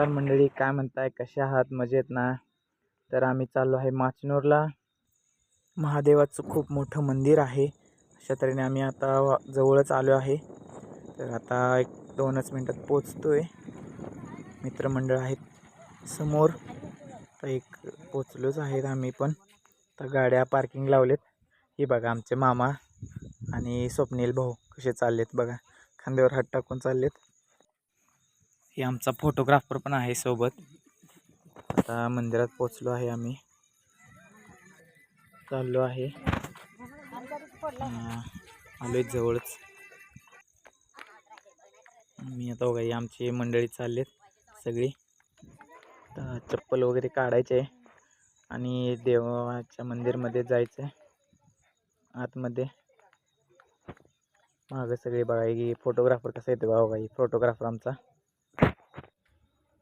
नमस्कार मंडळी, काय म्हणताय, कशा आहात, मजेत ना? तर आम्ही चाललो आहे माचनूरला. महादेवाचं खूप मोठं मंदिर आहे. अशा तऱ्हेने आम्ही आता जवळच आलो आहे. तर आता 1-2च मिनटात पोचतोय. मित्रमंडळ आहेत समोर. तर पोचलोच आहेत आम्ही पण. तर गाड्या पार्किंग लावलेत. हे बघा आमचे मामा आणि स्वप्नील भाऊ कसे चाललेत बघा, खांद्यावर हात टाकून चाललेत. हे आमचा फोटोग्राफर पण आहे सोबत. आता मंदिरात पोचलो आहे आम्ही, चाललो आहे, आलोय जवळच. मी आता बघा आमची मंडळी चाललेत सगळी. तर चप्पल वगैरे काढायचे आणि देवाच्या मंदिरमध्ये जायचं आहे आतमध्ये. मागं सगळे बघा की फोटोग्राफर कसा येतो बघा, फोटोग्राफर आमचा.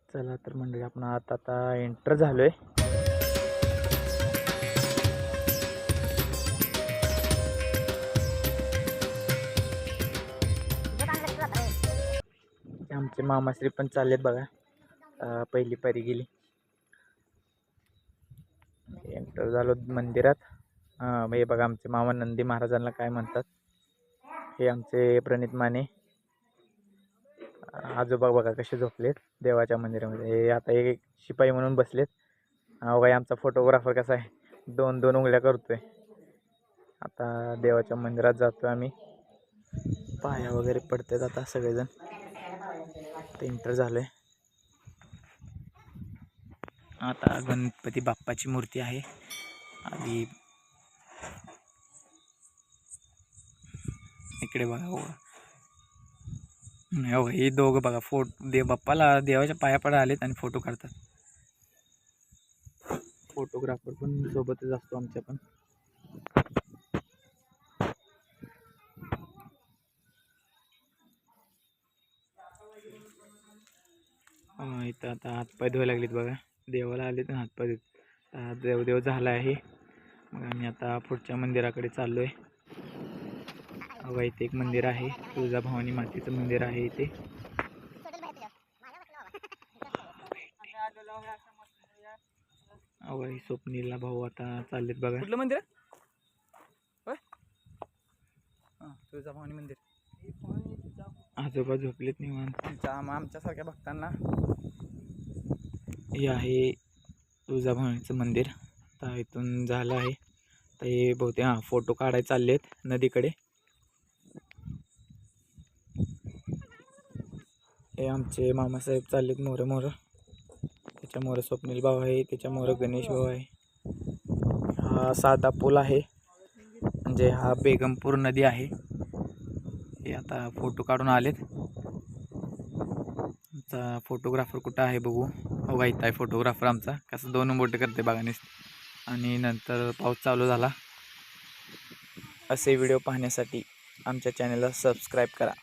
चला तर मंडळी आपण आता एंटर झालोय. आमचे मामाश्री पण चाललेत बघा. पहिली पायरी गेली. एंटर झालो मंदिरात. हे बघा आमचे मामा नंदी महाराजांना काय म्हणतात. हे आमचे प्रणित माने आजोबा बघा कसे झोपलेत देवाच्या मंदिरामध्ये. हे आता एक शिपाई म्हणून बसलेत. बघा आमचा फोटोग्राफर कसा आहे, 2-2 उंगल्या करतोय. आता देवाच्या मंदिरात जातोय आम्ही. पाया वगैरे पडतात आता सगळेजण. एंटर झालोय. आता गणपती बाप्पाची मूर्ती आहे. आणि इकडे बघा हो, हे दोघं बघा बाप्पाला देवाच्या पाया पडा आलेत आणि फोटो काढतात. फोटोग्राफर पण सोबतच असतो आमच्या पण. इथं आता हातपाय धुवायला लागलेत बघा. देवाला आलेत आणि हातपाय धुत. देव झाला आहे. मग आम्ही आता पुढच्या मंदिराकडे चाललोय. इथे एक मंदिर आहे, तुळजाभवानी मातेचं मंदिर आहे इथे. स्वप्नीलला भाऊ आता चाललेत बघा. कुठलं मंदिर आहे? तुळजाभवानी मंदिर. आजोबा झोपलेत निवांत. आमच्यासारख्या भक्तांना हे आहे तुळजाभवानीचं मंदिर. तर इथून झालं आहे. तर हे बहुतेक फोटो काढायला चाललेत नदीकडे. हे आमचे मामासाहेब चाललेत मोर. त्याच्यामुळे स्वप्नील भाऊ आहे, त्याच्यामुळे गणेश भाऊ आहे. हा साधा पूल आहे, म्हणजे हा बेगमपूर नदी आहे. हे आता फोटो काढून आलेत. आमचा फोटोग्राफर कुठं आहे बघू. इथं आहे फोटोग्राफर आमचा. कसं 2 बोटे करते बघा आणि नंतर पाऊस चालू झाला. असे व्हिडिओ पाहण्यासाठी आमच्या चॅनलला सबस्क्राईब करा.